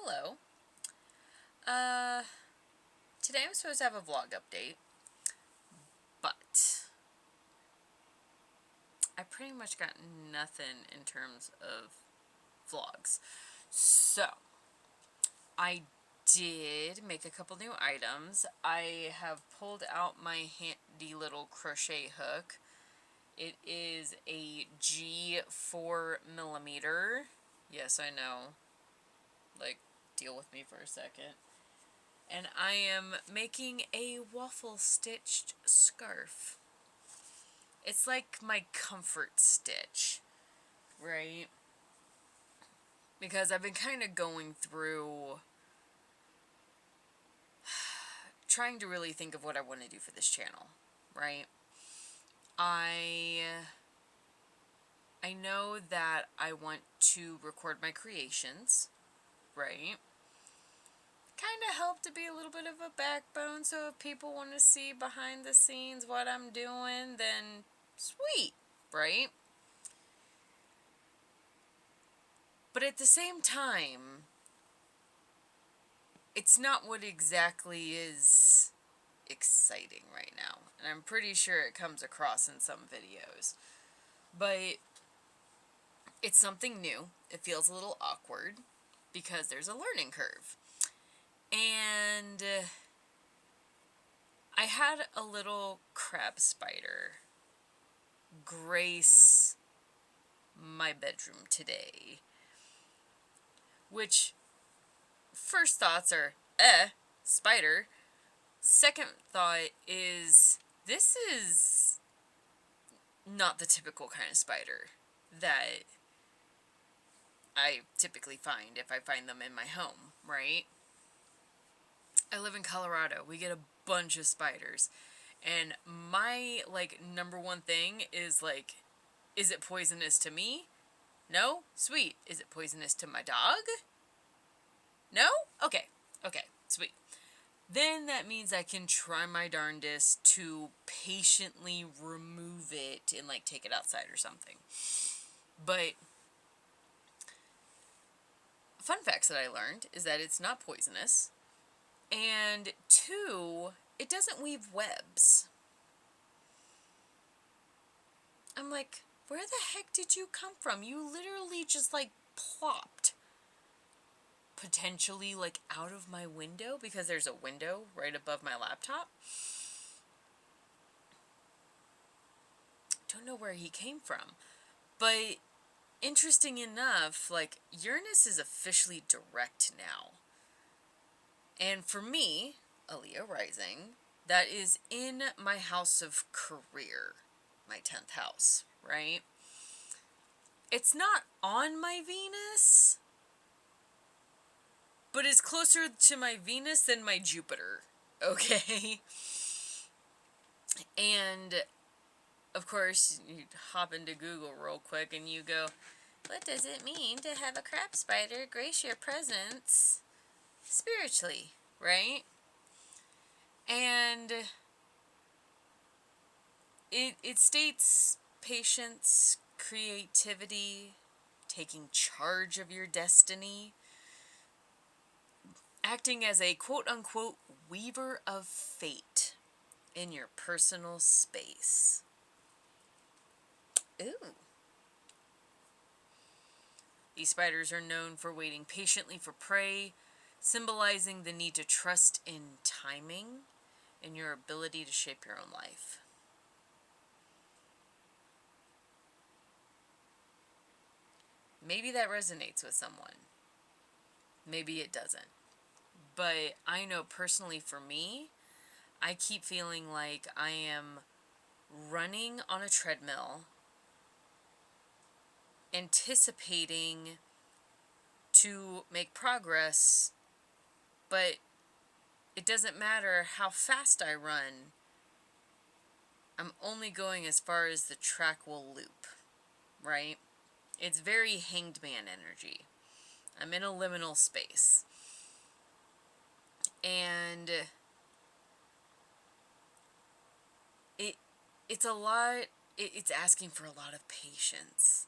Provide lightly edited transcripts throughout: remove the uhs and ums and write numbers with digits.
Hello. Uh, Today I'm supposed to have a vlog update, but I pretty much got nothing in terms of vlogs. So, I did make a couple new items. I have pulled out my handy little crochet hook. It is a G4mm. Yes, I know. Like, deal with me for a second. And I am making a waffle stitched scarf. It's like my comfort stitch, right? Because I've been kind of going through trying to really think of what I want to do for this channel, right? I know that I want to record my creations, right? Kind of help to be a little bit of a backbone, so if people want to see behind the scenes what I'm doing, then sweet, right? But at the same time, it's not what exactly is exciting right now. And I'm pretty sure it comes across in some videos. But it's something new. It feels a little awkward because there's a learning curve. And I had a little crab spider grace my bedroom today. Which, first thoughts are, spider. Second thought is, this is not the typical kind of spider that I typically find if I find them in my home, right? I live in Colorado. We get a bunch of spiders. And my, number one thing is, is it poisonous to me? No? Sweet. Is it poisonous to my dog? No? Okay. Okay. Sweet. Then that means I can try my darndest to patiently remove it and, take it outside or something. But fun facts that I learned is that it's not poisonous. And 2, it doesn't weave webs. I'm like, where the heck did you come from? You literally just, plopped. Potentially, out of my window, because there's a window right above my laptop. Don't know where he came from. But, interesting enough, Uranus is officially direct now. And for me, a Leo rising, that is in my house of career, my 10th house, right? It's not on my Venus, but it's closer to my Venus than my Jupiter, okay? And, of course, you hop into Google real quick and you go, what does it mean to have a crab spider grace your presence spiritually, right? And it states patience, creativity, taking charge of your destiny, acting as a quote-unquote weaver of fate in your personal space. Ooh. These spiders are known for waiting patiently for prey, symbolizing the need to trust in timing and your ability to shape your own life. Maybe that resonates with someone. Maybe it doesn't. But I know personally for me, I keep feeling like I am running on a treadmill, anticipating to make progress, but it doesn't matter how fast I run. I'm only going as far as the track will loop, right? It's very hanged man energy. I'm in a liminal space. And it's a lot, it's asking for a lot of patience.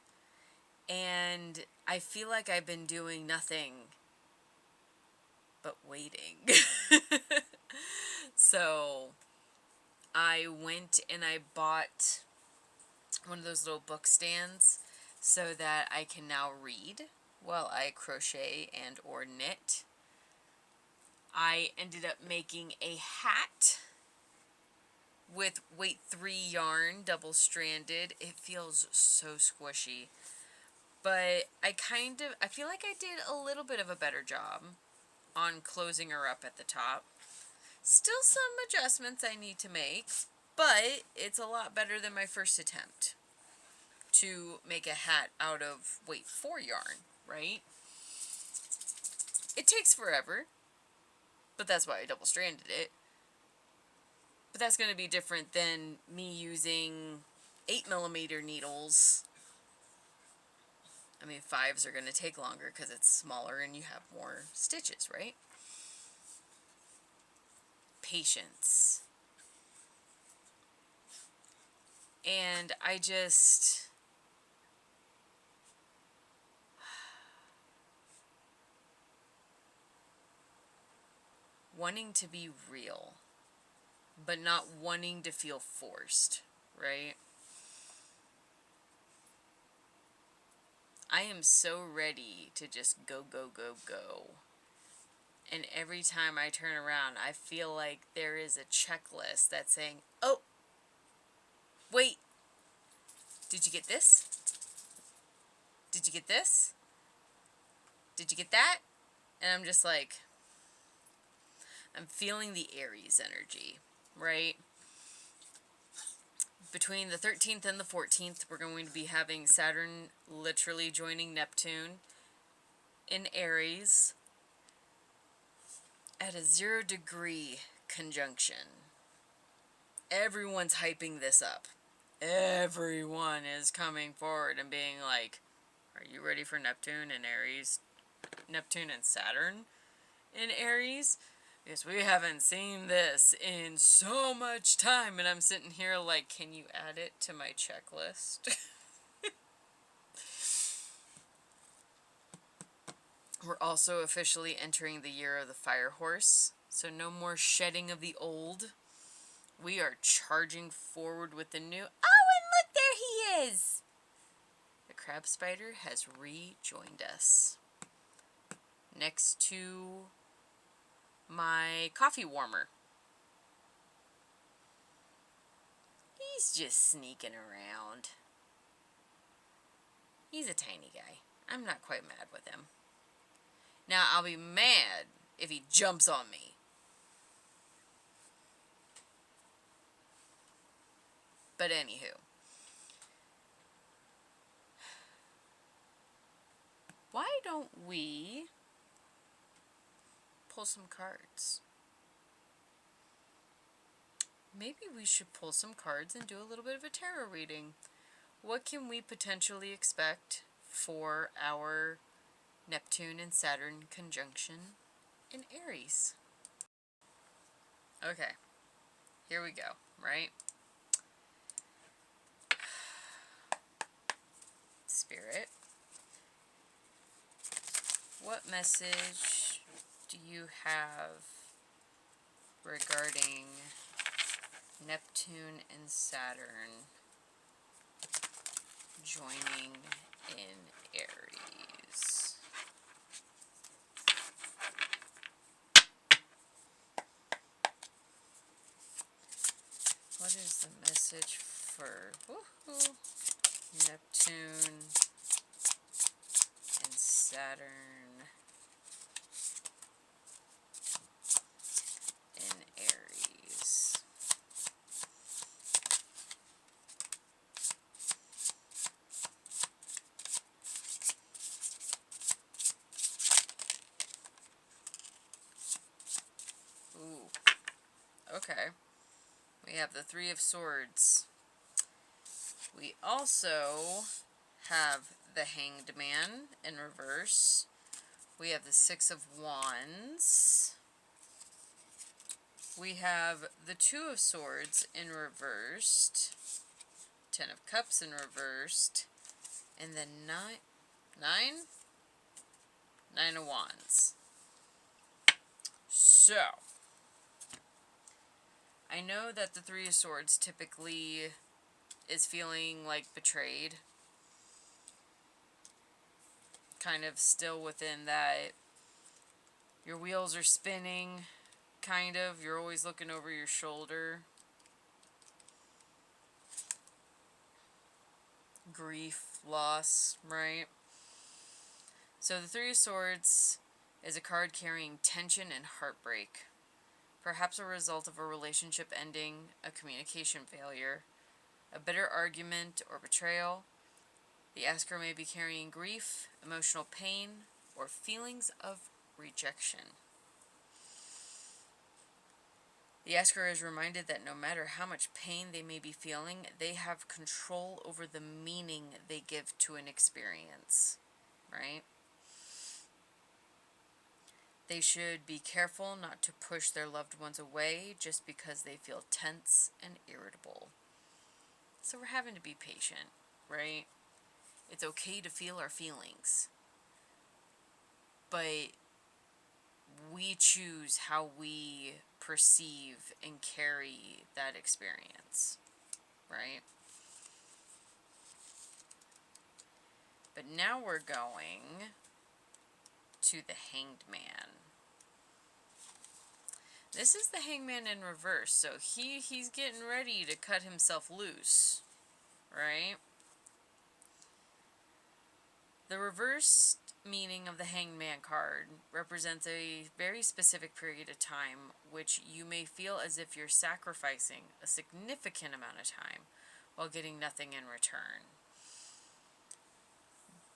And I feel like I've been doing nothing but waiting. So I went and I bought one of those little book stands so that I can now read while I crochet and or knit. I ended up making a hat with weight 3 yarn, double-stranded. It feels so squishy. But I feel like I did a little bit of a better job on closing her up at the top. Still some adjustments I need to make, but it's a lot better than my first attempt to make a hat out of weight 4 yarn, right? It takes forever, but that's why I double-stranded it. But that's going to be different than me using 8mm needles. I mean, 5s are going to take longer because it's smaller and you have more stitches, right? Patience. And I just... wanting to be real, but not wanting to feel forced, right? I am so ready to just go, go, go, go. And every time I turn around, I feel like there is a checklist that's saying, oh, wait, did you get this? Did you get this? Did you get that? And I'm just like, I'm feeling the Aries energy, right? Between the 13th and the 14th, we're going to be having Saturn literally joining Neptune in Aries at a 0-degree conjunction. Everyone's hyping this up. Everyone is coming forward and being like, are you ready for Neptune and Aries? Neptune and Saturn in Aries? Because we haven't seen this in so much time. And I'm sitting here like, can you add it to my checklist? We're also officially entering the year of the fire horse. So no more shedding of the old. We are charging forward with the new. Oh, and look, there he is! The crab spider has rejoined us. Next to my coffee warmer. He's just sneaking around. He's a tiny guy. I'm not quite mad with him. Now, I'll be mad if he jumps on me. But anywho. Why don't we pull some cards? Maybe we should pull some cards and do a little bit of a tarot reading. What can we potentially expect for our Neptune and Saturn conjunction in Aries? Okay, here we go, right? Spirit, what message do you have regarding Neptune and Saturn joining in Aries? What is the message for Neptune and Saturn in Aries? Ooh, okay. We have the Three of Swords. We also have the Hanged Man in reverse. We have the Six of Wands. We have the Two of Swords in reversed. Ten of Cups in reversed. And then Nine of Wands. So, I know that the Three of Swords typically is feeling like betrayed. Kind of still within that your wheels are spinning, kind of. You're always looking over your shoulder. Grief, loss, right? So the Three of Swords is a card carrying tension and heartbreak. Perhaps a result of a relationship ending, a communication failure, a bitter argument or betrayal. The asker may be carrying grief, emotional pain, or feelings of rejection. The asker is reminded that no matter how much pain they may be feeling, they have control over the meaning they give to an experience, right? They should be careful not to push their loved ones away just because they feel tense and irritable. So we're having to be patient, right? It's okay to feel our feelings, but we choose how we perceive and carry that experience, right? But now we're going to the Hanged Man. This is the Hangman in reverse, so he's getting ready to cut himself loose, right? The reversed meaning of the Hanged Man card represents a very specific period of time which you may feel as if you're sacrificing a significant amount of time while getting nothing in return.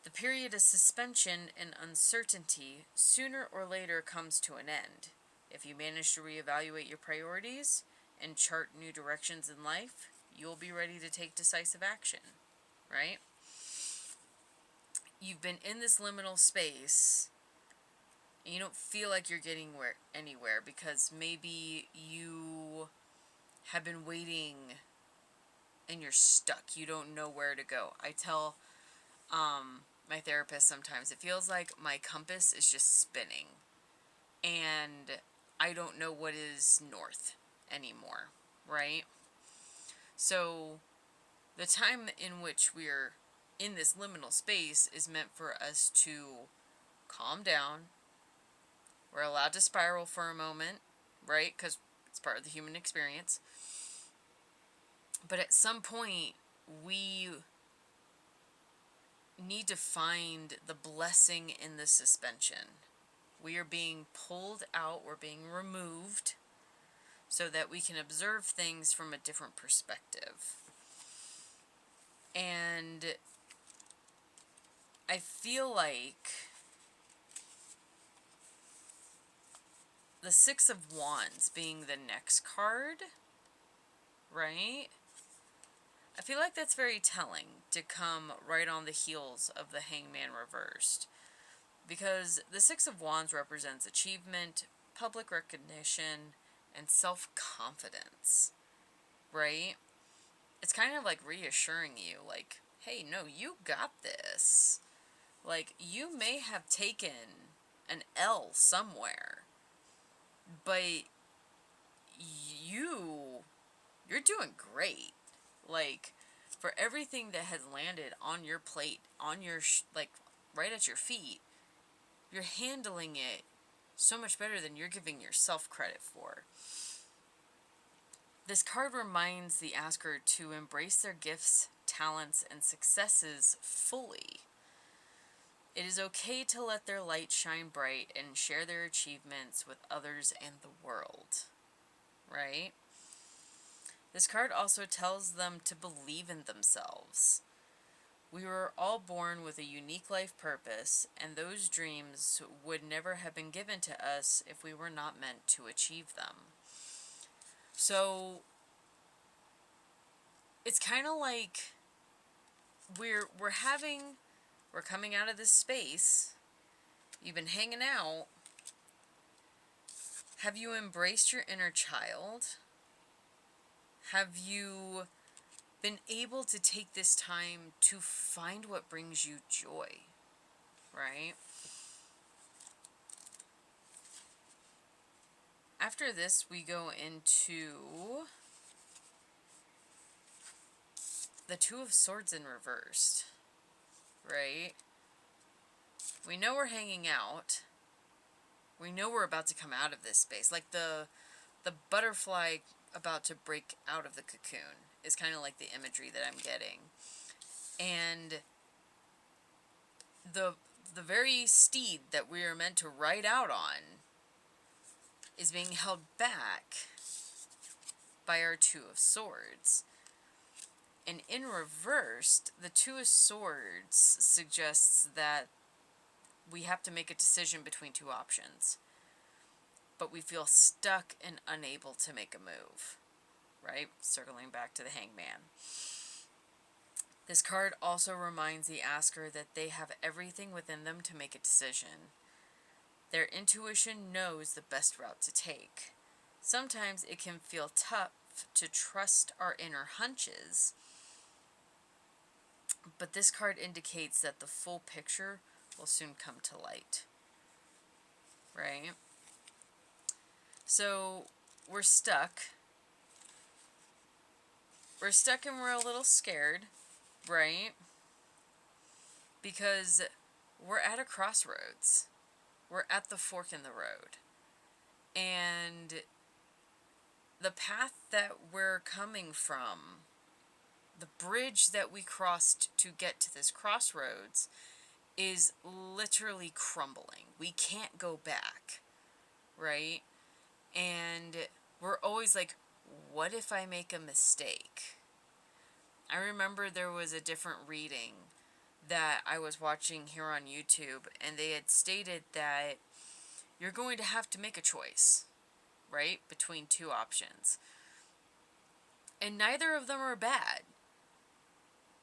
The period of suspension and uncertainty sooner or later comes to an end. If you manage to reevaluate your priorities and chart new directions in life, you'll be ready to take decisive action, right? You've been in this liminal space and you don't feel like you're getting anywhere because maybe you have been waiting and you're stuck. You don't know where to go. I tell my therapist sometimes, it feels like my compass is just spinning and I don't know what is north anymore, right? So the time in which we're in this liminal space is meant for us to calm down. We're allowed to spiral for a moment, right? Because it's part of the human experience. But at some point, we need to find the blessing in the suspension. We are being pulled out, we're being removed, so that we can observe things from a different perspective. And I feel like the Six of Wands being the next card, right? I feel like that's very telling to come right on the heels of the Hangman reversed. Because the Six of Wands represents achievement, public recognition, and self-confidence, right? It's kind of like reassuring you, like, hey, no, you got this. Like, you may have taken an L somewhere, but you're doing great. Like, for everything that has landed on your plate, on your, like, right at your feet, you're handling it so much better than you're giving yourself credit for. This card reminds the asker to embrace their gifts, talents, and successes fully. It is okay to let their light shine bright and share their achievements with others and the world, right? This card also tells them to believe in themselves. We were all born with a unique life purpose, and those dreams would never have been given to us if we were not meant to achieve them. So, it's kind of like we're coming out of this space. You've been hanging out. Have you embraced your inner child? Have you been able to take this time to find what brings you joy, right? After this, we go into the Two of Swords in reversed, right? We know we're hanging out. We know we're about to come out of this space. Like the butterfly about to break out of the cocoon is kind of like the imagery that I'm getting. And the very steed that we are meant to ride out on is being held back by our Two of Swords. And in reversed, the Two of Swords suggests that we have to make a decision between two options, but we feel stuck and unable to make a move, right? Circling back to the Hangman. This card also reminds the asker that they have everything within them to make a decision. Their intuition knows the best route to take. Sometimes it can feel tough to trust our inner hunches, but this card indicates that the full picture will soon come to light, right? So we're stuck. We're stuck and we're a little scared, right? Because we're at a crossroads. We're at the fork in the road. And the path that we're coming from, the bridge that we crossed to get to this crossroads, is literally crumbling. We can't go back, right? And we're always like, what if I make a mistake? I remember there was a different reading that I was watching here on YouTube, and they had stated that you're going to have to make a choice, right, between two options. And neither of them are bad.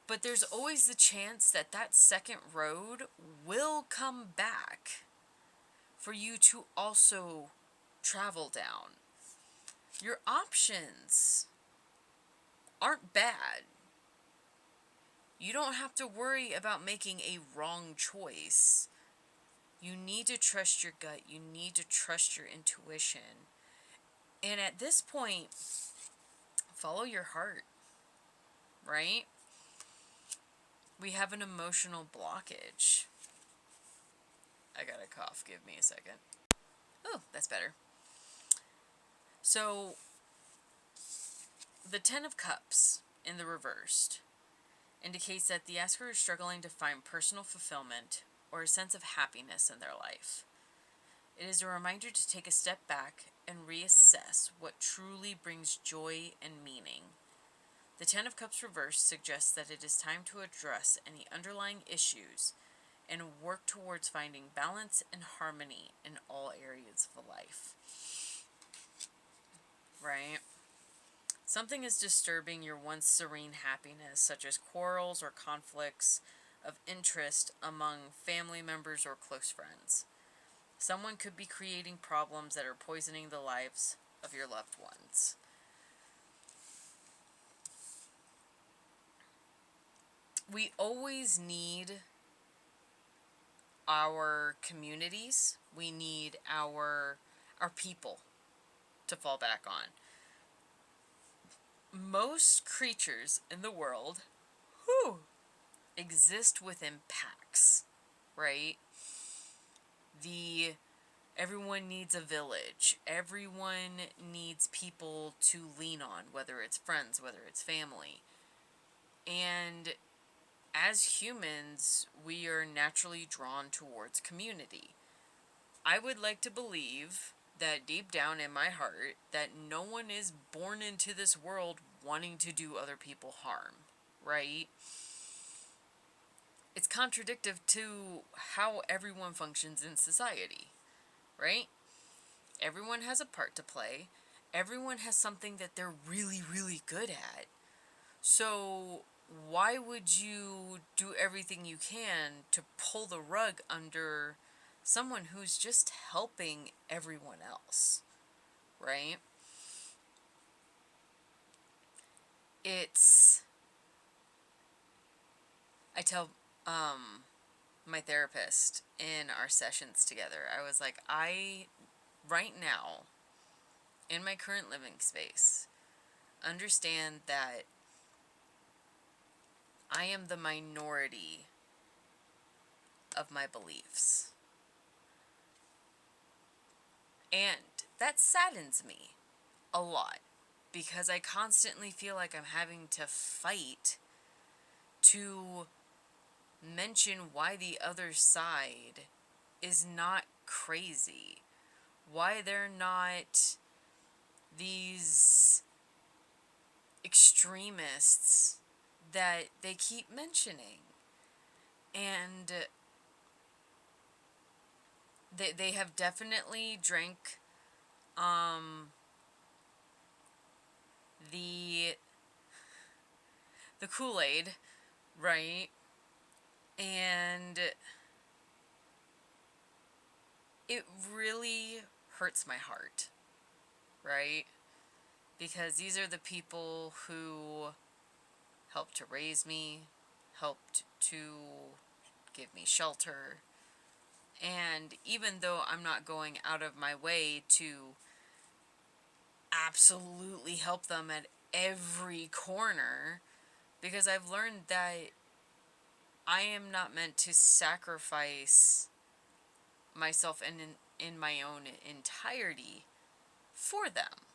But there's always the chance that that second road will come back for you to also travel down. Your options aren't bad. You don't have to worry about making a wrong choice. You need to trust your gut. You need to trust your intuition. And at this point, follow your heart, right? We have an emotional blockage. I got a cough. Give me a second. Oh, that's better. So, the Ten of Cups in the reversed indicates that the asker is struggling to find personal fulfillment or a sense of happiness in their life. It is a reminder to take a step back and reassess what truly brings joy and meaning. The Ten of Cups reversed suggests that it is time to address any underlying issues and work towards finding balance and harmony in all areas of life. Right? Something is disturbing your once serene happiness, such as quarrels or conflicts of interest among family members or close friends. Someone could be creating problems that are poisoning the lives of your loved ones. We always need our communities. We need our people to fall back on. Most creatures in the world exist within packs, right? Everyone needs a village. Everyone needs people to lean on, whether it's friends, whether it's family. And as humans, we are naturally drawn towards community. I would like to believe that deep down in my heart, that no one is born into this world wanting to do other people harm, right? It's contradictory to how everyone functions in society, right? Everyone has a part to play. Everyone has something that they're really, really good at. So why would you do everything you can to pull the rug under someone who's just helping everyone else, right? I tell my therapist in our sessions together, I was like, right now, in my current living space, understand that I am the minority of my beliefs. And that saddens me a lot because I constantly feel like I'm having to fight to mention why the other side is not crazy, why they're not these extremists that they keep mentioning. And they have definitely drank the Kool-Aid, right? And it really hurts my heart, right? Because these are the people who helped to raise me, helped to give me shelter. And even though I'm not going out of my way to absolutely help them at every corner, because I've learned that I am not meant to sacrifice myself in my own entirety for them.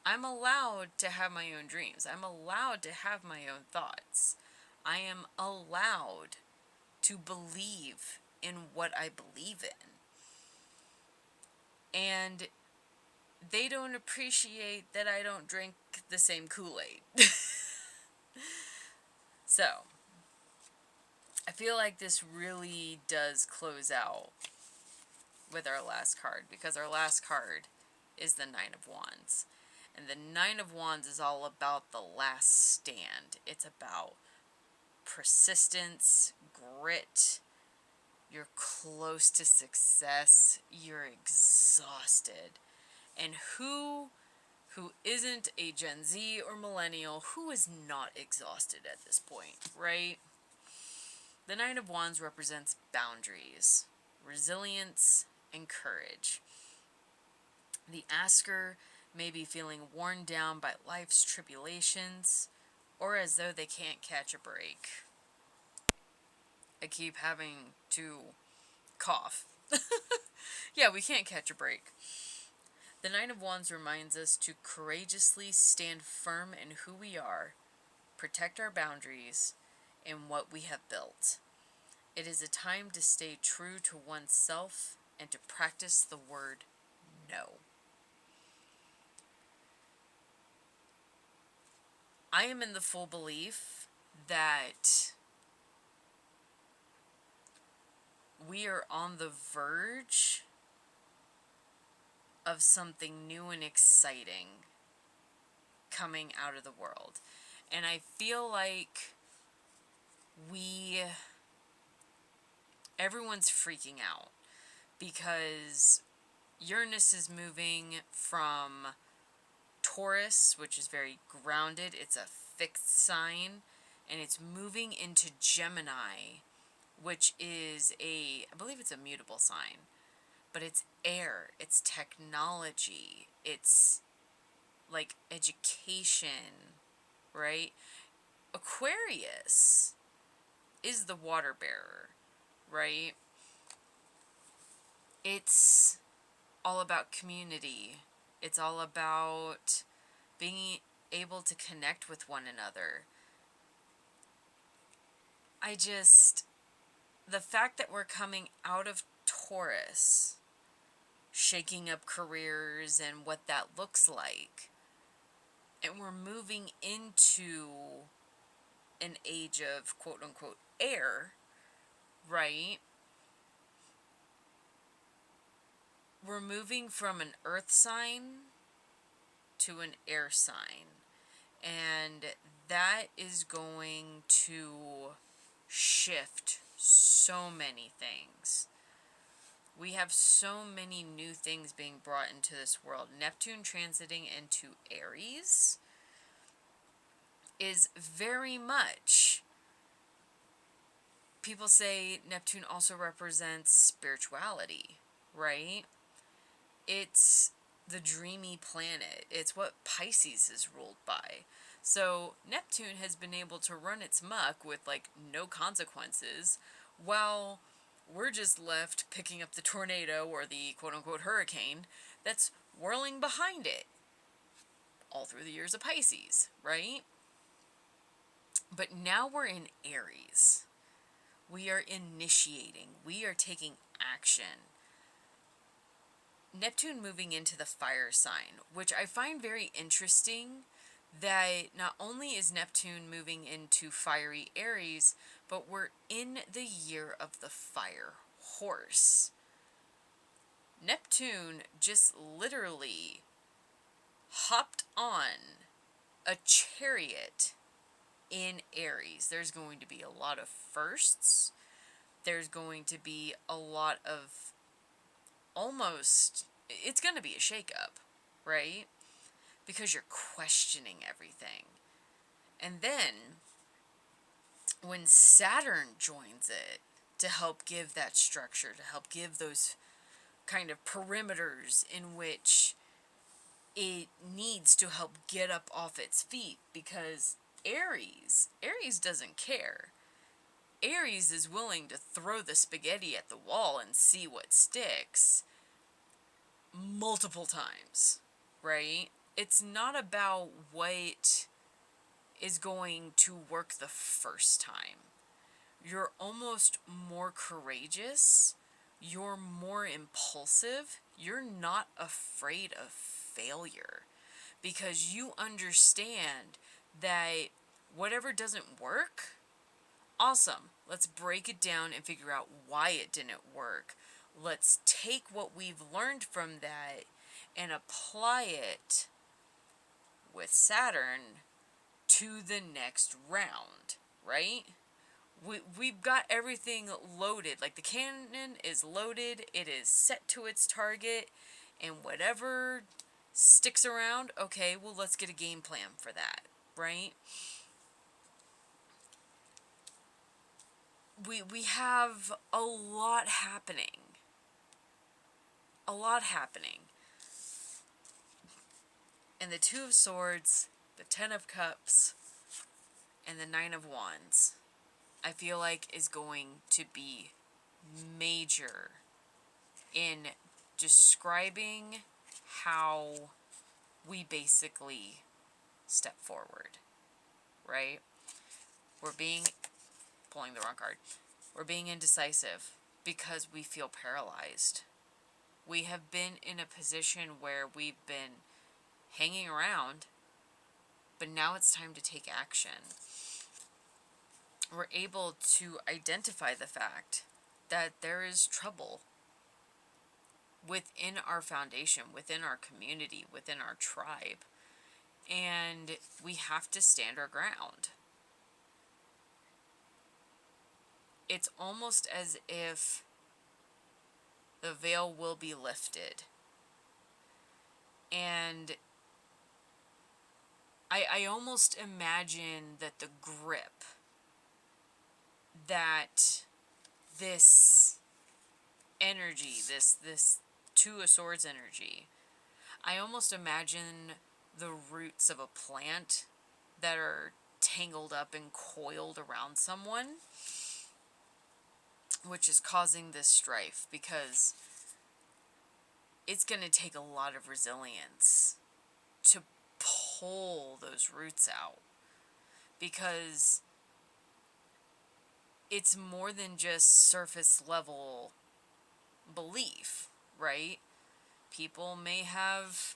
I'm allowed to have my own dreams. I'm allowed to have my own thoughts. I am allowed to believe in what I believe in. And they don't appreciate that I don't drink the same Kool-Aid. So, I feel like this really does close out with our last card, because our last card is the Nine of Wands. And the Nine of Wands is all about the last stand. It's about persistence, grit. You're close to success. You're exhausted. And who isn't a Gen Z or millennial who is not exhausted at this point, right? The Nine of Wands represents boundaries, resilience, and courage. The asker may be feeling worn down by life's tribulations, or as though they can't catch a break. I keep having to cough. Yeah, we can't catch a break. The Nine of Wands reminds us to courageously stand firm in who we are, protect our boundaries, and what we have built. It is a time to stay true to oneself and to practice the word no. I am in the full belief that we are on the verge of something new and exciting coming out of the world. And I feel like everyone's freaking out because Uranus is moving from Taurus, which is very grounded, it's a fixed sign, and it's moving into Gemini, which is I believe it's a mutable sign, but it's air, it's technology, it's like education, right? Aquarius is the water bearer, right? It's all about community. It's all about being able to connect with one another. The fact that we're coming out of Taurus, shaking up careers and what that looks like, and we're moving into an age of quote unquote air, right? We're moving from an earth sign to an air sign. And that is going to shift so many things. We have so many new things being brought into this world. Neptune transiting into Aries is very much, people say Neptune also represents spirituality, right? It's the dreamy planet. It's what Pisces is ruled by. So Neptune has been able to run its muck with like no consequences, while we're just left picking up the tornado or the quote-unquote hurricane that's whirling behind it all through the years of Pisces, right? But now we're in Aries. We are initiating. We are taking action. Neptune moving into the fire sign, which I find very interesting, that not only is Neptune moving into fiery Aries, but we're in the year of the fire horse. Neptune just literally hopped on a chariot in Aries. There's going to be a lot of firsts. There's going to be a lot of it's going to be a shakeup, right? Because you're questioning everything. And then when Saturn joins it to help give that structure, to help give those kind of perimeters in which it needs to help get up off its feet, because Aries doesn't care. Aries is willing to throw the spaghetti at the wall and see what sticks multiple times, right? It's not about what is going to work the first time. You're almost more courageous. You're more impulsive. You're not afraid of failure, because you understand that whatever doesn't work, awesome. Let's break it down and figure out why it didn't work. Let's take what we've learned from that and apply it with Saturn to the next round, right? We've got everything loaded. Like, the cannon is loaded, it is set to its target, and whatever sticks around, okay, well, let's get a game plan for that, right? We have a lot happening. A lot happening. And the Two of Swords, the Ten of Cups, and the Nine of Wands, I feel like is going to be major in describing how we basically step forward, right? Pulling the wrong card. We're being indecisive because we feel paralyzed. We have been in a position where we've been hanging around, but now it's time to take action. We're able to identify the fact that there is trouble within our foundation, within our community, within our tribe, and we have to stand our ground. It's almost as if the veil will be lifted. And I almost imagine that the grip that this energy, this Two of Swords energy, I almost imagine the roots of a plant that are tangled up and coiled around someone, which is causing this strife, because it's going to take a lot of resilience to pull those roots out, because it's more than just surface level belief, right? People may have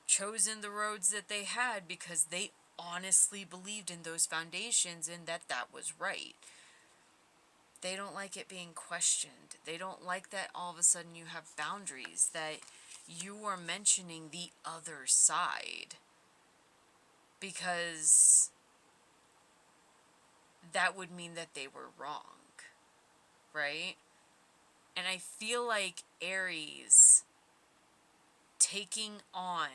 chosen the roads that they had because they honestly believed in those foundations and that was right. They don't like it being questioned. They don't like that all of a sudden you have boundaries, that you are mentioning the other side, because that would mean that they were wrong, right? And I feel like Aries taking on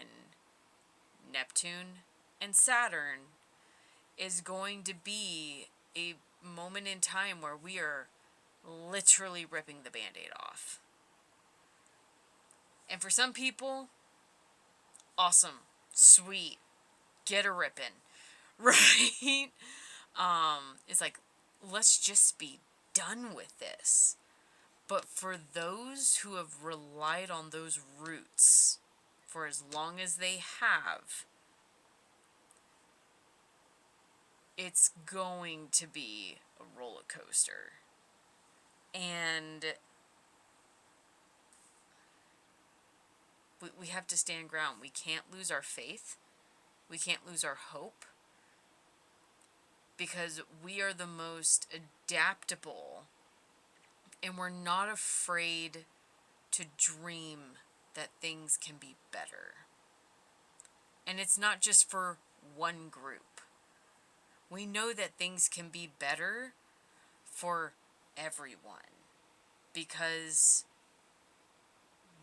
Neptune and Saturn is going to be a moment in time where we are literally ripping the Band-Aid off. And for some people, awesome, sweet, get a rippin', right? It's like, let's just be done with this. But for those who have relied on those roots for as long as they have, it's going to be a roller coaster. And we have to stand ground. We can't lose our faith. We can't lose our hope. Because we are the most adaptable. And we're not afraid to dream that things can be better. And it's not just for one group. We know that things can be better for everyone. Because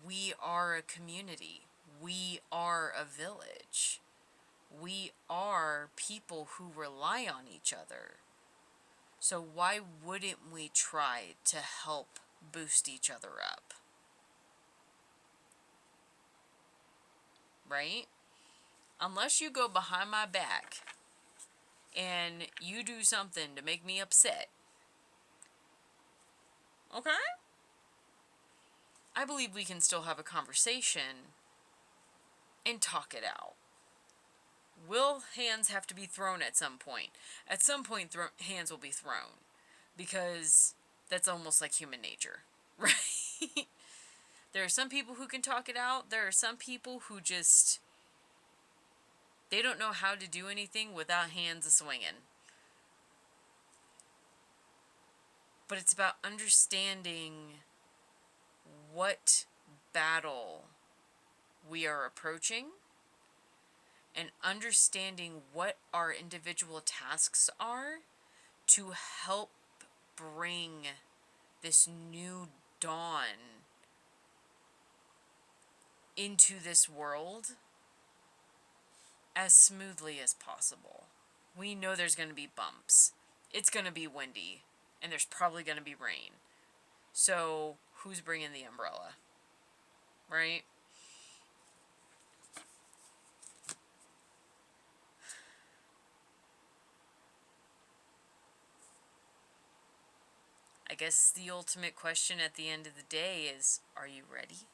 we are a community. We are a village. We are people who rely on each other. So why wouldn't we try to help boost each other up? Right? Unless you go behind my back and you do something to make me upset. Okay? I believe we can still have a conversation and talk it out. Will hands have to be thrown at some point? At some point, hands will be thrown. Because that's almost like human nature. Right? There are some people who can talk it out. There are some people who just... they don't know how to do anything without hands a-swinging. But it's about understanding what battle we are approaching and understanding what our individual tasks are to help bring this new dawn into this world as smoothly as possible. We know there's going to be bumps. It's going to be windy. And there's probably going to be rain. So, who's bringing the umbrella? Right? I guess the ultimate question at the end of the day is, are you ready?